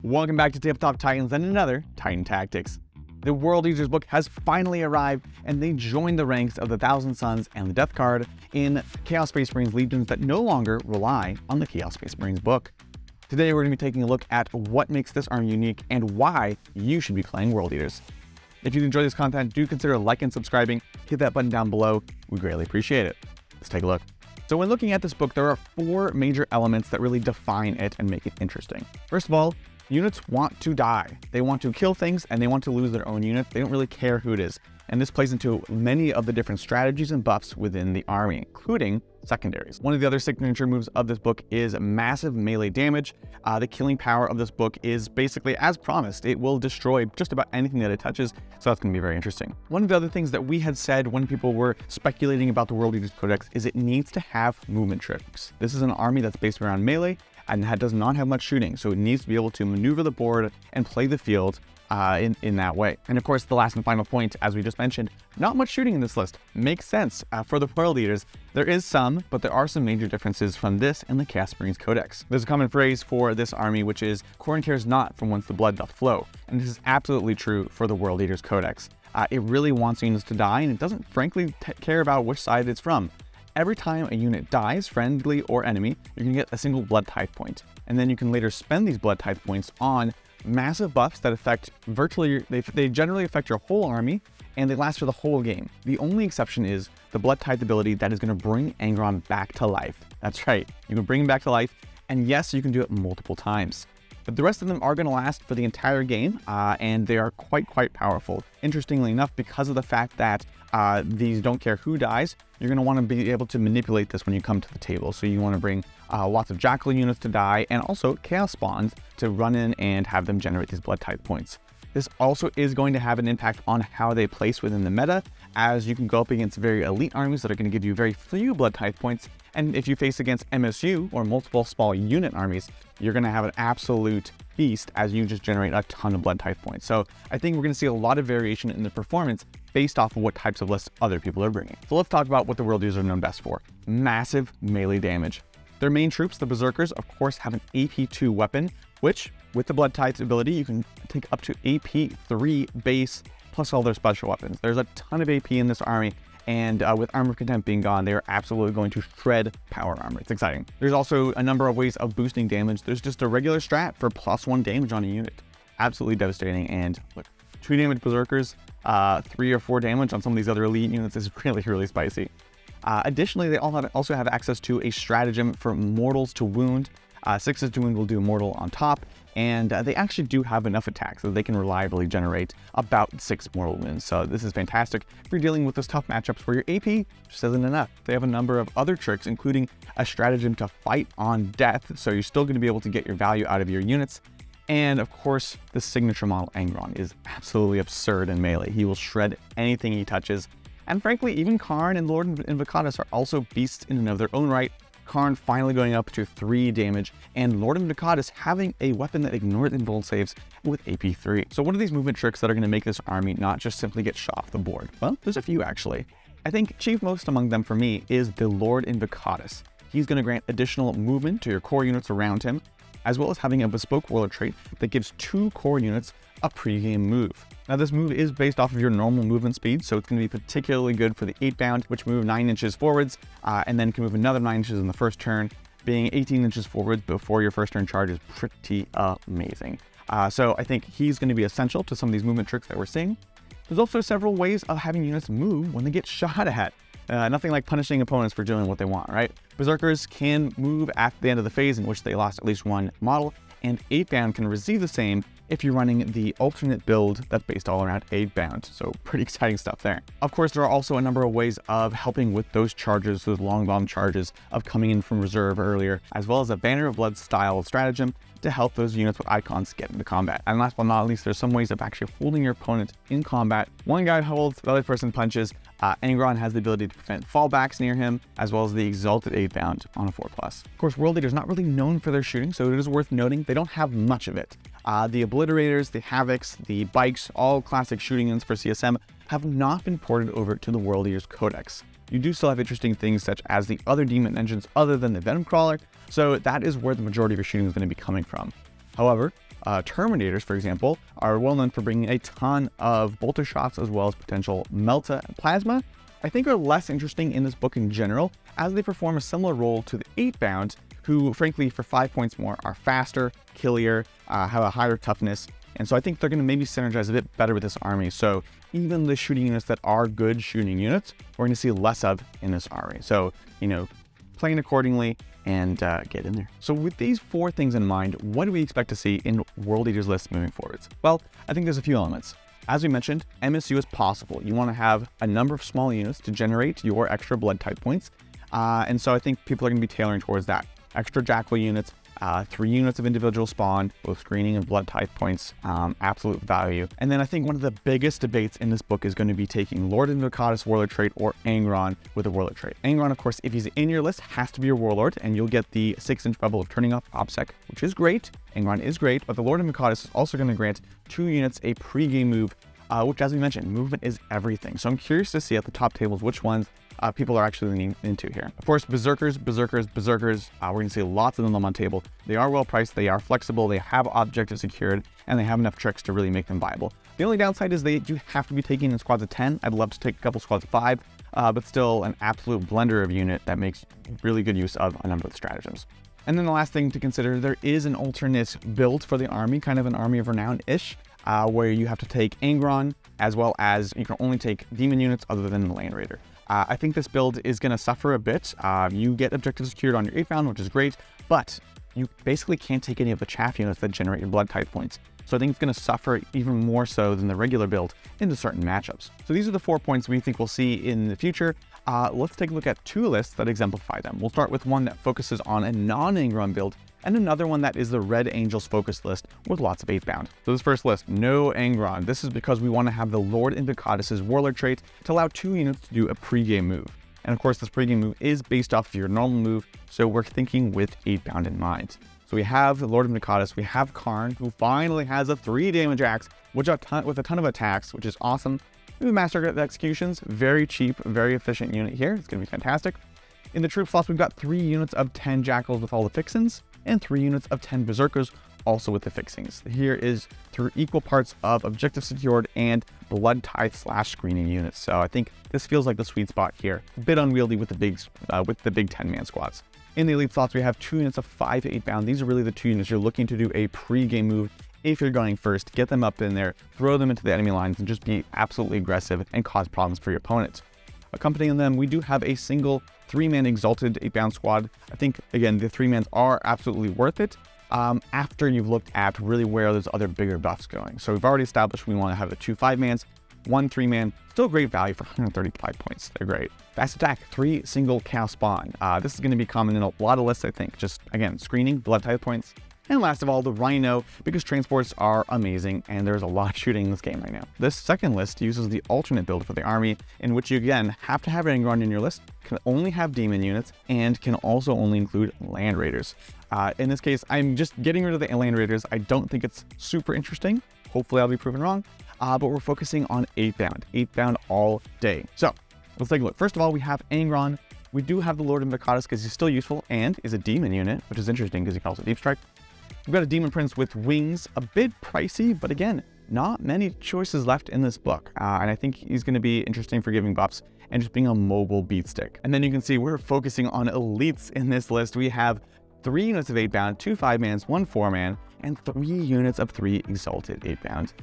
Welcome back to Tabletop Titans and another Titan Tactics. The World Eaters book has finally arrived, and they join the ranks of the Thousand Suns and the Death Guard in Chaos Space Marines legions that no longer rely on the Chaos Space Marines book. Today we're going to be taking a look at what makes this army unique and why you should be playing World Eaters. If you enjoy this content, do consider liking and subscribing. Hit that button down below. We greatly appreciate it. Let's take a look. So when looking at this book, there are 4 major elements that really define it and make it interesting. First of all, units want to die. They want to kill things and they want to lose their own units. They don't really care who it is. And this plays into many of the different strategies and buffs within the army, including secondaries. One of the other signature moves of this book is massive melee damage. The killing power of this book is basically as promised. It will destroy just about anything that it touches, so that's going to be very interesting. One of the other things that we had said when people were speculating about the World Eaters Codex is it needs to have movement tricks. This is an army that's based around melee, and that does not have much shooting, so it needs to be able to maneuver the board and play the field in that way. And of course, the last and final point, as we just mentioned, not much shooting in this list. Makes sense for the World Eaters. There is some, but there are some major differences from this and the Chaos Marines Codex. There's a common phrase for this army, which is, Khorne cares not from whence the blood doth flow. And this is absolutely true for the World Eaters Codex. It really wants units to die, and it doesn't frankly care about which side it's from. Every time a unit dies, friendly or enemy, you can get a single blood tithe point. And then you can later spend these blood tithe points on massive buffs that affect virtually, they generally affect your whole army, and they last for the whole game. The only exception is the blood tithe ability that is going to bring Angron back to life. That's right, you can bring him back to life, and yes, you can do it multiple times. But the rest of them are going to last for the entire game, and they are quite powerful. Interestingly enough, because of the fact that these don't care who dies, you're going to want to be able to manipulate this when you come to the table. So you want to bring lots of Jackal units to die, and also Chaos Spawns to run in and have them generate these blood tithe points. This also is going to have an impact on how they place within the meta, as you can go up against very elite armies that are going to give you very few blood tithe points, and if you face against MSU or multiple small unit armies, you're going to have an absolute feast as you just generate a ton of blood tithe points. So I think we're going to see a lot of variation in the performance based off of what types of lists other people are bringing. So let's talk about what the World Eaters are known best for. Massive melee damage. Their main troops, the Berserkers, of course, have an AP2 weapon, which, with the Blood Tithe ability, you can take up to AP3 base, plus all their special weapons. There's a ton of AP in this army, and with Armor of Contempt being gone, they are absolutely going to shred power armor. It's exciting. There's also a number of ways of boosting damage. There's just a regular strat for +1 damage on a unit. Absolutely devastating, and look, 2 damage Berserkers, 3 or 4 damage on some of these other elite units is really spicy. Additionally, they also have access to a stratagem for mortals to wound. 6 to wound will do mortal on top, and they actually do have enough attacks that they can reliably generate about 6 mortal wounds. So this is fantastic if you're dealing with those tough matchups where your AP just isn't enough. They have a number of other tricks, including a stratagem to fight on death, so you're still going to be able to get your value out of your units. And of course, the signature model Angron is absolutely absurd in melee. He will shred anything he touches. And frankly, even Khorne and Lord Invocatus are also beasts in and of their own right. Khorne finally going up to 3 damage, and Lord Invocatus having a weapon that ignores invuln saves with AP3. So what are these movement tricks that are going to make this army not just simply get shot off the board? Well, there's a few actually. I think chief most among them for me is the Lord Invocatus. He's going to grant additional movement to your core units around him, as well as having a bespoke warlord trait that gives 2 core units a pregame move. Now this move is based off of your normal movement speed, so it's going to be particularly good for the 8-bound, which move 9 inches forwards, and then can move another 9 inches in the first turn. Being 18 inches forwards before your first turn charge is pretty amazing. So I think he's going to be essential to some of these movement tricks that we're seeing. There's also several ways of having units move when they get shot at. Nothing like punishing opponents for doing what they want, right? Berserkers can move at the end of the phase in which they lost at least 1 model, and 8-bound can receive the same if you're running the alternate build that's based all around 8-bound. So pretty exciting stuff there. Of course, there are also a number of ways of helping with those charges, those long bomb charges of coming in from reserve earlier, as well as a Banner of Blood style stratagem to help those units with icons get into combat. And last but not least, there's some ways of actually holding your opponent in combat. One guy holds, the other person punches. Angron has the ability to prevent fallbacks near him, as well as the Exalted 8-bound on a 4+. Of course, World Eaters not really known for their shooting, so it is worth noting they don't have much of it. The Obliterators, the Havocs, the Bikes, all classic shooting units for CSM, have not been ported over to the World Eaters Codex. You do still have interesting things such as the other demon engines other than the Venom Crawler, so that is where the majority of your shooting is going to be coming from. However, Terminators, for example, are well known for bringing a ton of bolter shots as well as potential melta and plasma, I think are less interesting in this book in general, as they perform a similar role to the 8-bound, who frankly for 5 points more are faster, killier, have a higher toughness, and so I think they're going to maybe synergize a bit better with this army. So even the shooting units that are good shooting units, we're going to see less of in this army. So, plan accordingly and get in there. So with these 4 things in mind, what do we expect to see in World Eaters lists moving forwards? Well, I think there's a few elements. As we mentioned, MSU is possible. You want to have a number of small units to generate your extra blood type points. And so I think people are going to be tailoring towards that. Extra Jackal units, 3 units of individual spawn, both screening and blood type points, absolute value. And then I think one of the biggest debates in this book is going to be taking Lord Invocatus Warlord trait or Angron with a Warlord trait. Angron, of course, if he's in your list, has to be your Warlord, and you'll get the 6-inch bubble of turning off OBSEC, which is great. Angron is great, but the Lord Invocatus is also going to grant 2 units a pre-game move, which, as we mentioned, movement is everything. So I'm curious to see at the top tables which ones people are actually leaning into here. Of course, Berserkers. We're going to see lots of them on table. They are well priced, they are flexible, they have objectives secured, and they have enough tricks to really make them viable. The only downside is they do have to be taken in squads of 10. I'd love to take a couple squads of 5, but still an absolute blender of unit that makes really good use of a number of stratagems. And then the last thing to consider, there is an alternate build for the army, kind of an Army of Renown-ish, where you have to take Angron, as well as you can only take demon units other than the Land Raider. I think this build is going to suffer a bit. You get objectives secured on your 8-bound, which is great, but you basically can't take any of the chaff units that generate your blood type points. So I think it's going to suffer even more so than the regular build into certain matchups. So these are the 4 points we think we'll see in the future. Let's take a look at 2 lists that exemplify them. We'll start with one that focuses on a non-Angron build, and another one that is the Red Angels focused list with lots of 8-bound. So this first list, no Angron. This is because we want to have the Lord Invocatus' Warlord trait to allow 2 units to do a pre-game move. And of course, this pre-game move is based off of your normal move, so we're thinking with 8-bound in mind. So we have the Lord Invocatus, we have Karn, who finally has a 3 damage axe, with a ton of attacks, which is awesome. We have Master of Executions, very cheap, very efficient unit here. It's going to be fantastic. In the troop slots, we've got 3 units of 10 Jackals with all the fixins, and 3 units of 10 Berserkers, also with the fixings. Here is 3 equal parts of objective secured and blood tithe / screening units. So I think this feels like the sweet spot here. A bit unwieldy with the big 10-man squads. In the elite slots, we have 2 units of 5 to 8-bound. These are really the 2 units you're looking to do a pre-game move. If you're going first, get them up in there, throw them into the enemy lines, and just be absolutely aggressive and cause problems for your opponent. Accompanying them, we do have a single 3-man exalted 8-bound squad. I think, again, the 3-mans are absolutely worth it after you've looked at really where there's other bigger buffs going. So we've already established we want to have the 2 5-mans, 1 3-man, still great value for 135 points. They're great. Fast attack, 3 single chaos spawn. This is going to be common in a lot of lists, I think. Just, again, screening, blood type points. And last of all, the Rhino, because transports are amazing and there's a lot shooting in this game right now. This second list uses the alternate build for the army, in which you again have to have Angron in your list, can only have demon units, and can also only include Land Raiders. In this case, I'm just getting rid of the Land Raiders. I don't think it's super interesting. Hopefully I'll be proven wrong, but we're focusing on 8-bound all day. So let's take a look. First of all, we have Angron. We do have the Lord Invocatus because he's still useful and is a demon unit, which is interesting because he can also deep strike. We've got a Demon Prince with wings, a bit pricey, but again, not many choices left in this book. And I think he's going to be interesting for giving buffs and just being a mobile beatstick. And then you can see we're focusing on elites in this list. We have 3 units of 8-bound, 2 5-mans, 1 4-man, and 3 units of 3 exalted 8-bound.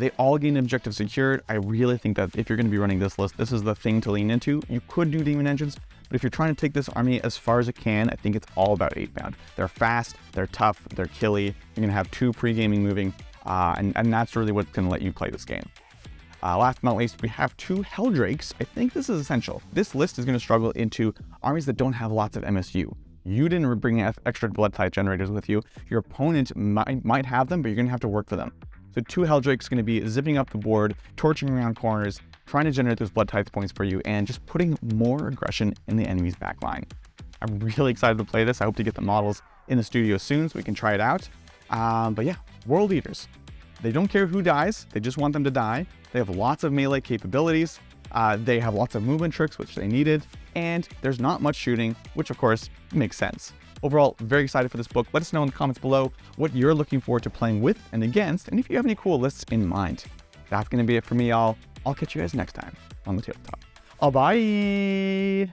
They all gain objective secured. I really think that if you're going to be running this list, this is the thing to lean into. You could do demon engines, but if you're trying to take this army as far as it can, I think it's all about 8-bound. They're fast, they're tough, they're killy. You're going to have 2 pre-gaming moving, and that's really what's going to let you play this game. Last but not least, we have 2 Helldrakes. I think this is essential. This list is going to struggle into armies that don't have lots of MSU. You didn't bring extra blood type generators with you. Your opponent might have them, but you're going to have to work for them. So 2 Helldrakes going to be zipping up the board, torching around corners, trying to generate those blood type points for you, and just putting more aggression in the enemy's back line. I'm really excited to play this. I hope to get the models in the studio soon so we can try it out. But yeah, World Eaters. They don't care who dies. They just want them to die. They have lots of melee capabilities. They have lots of movement tricks, which they needed. And there's not much shooting, which of course makes sense. Overall, very excited for this book. Let us know in the comments below what you're looking forward to playing with and against, and if you have any cool lists in mind. That's going to be it for me, y'all. I'll catch you guys next time on the Tabletop. Bye.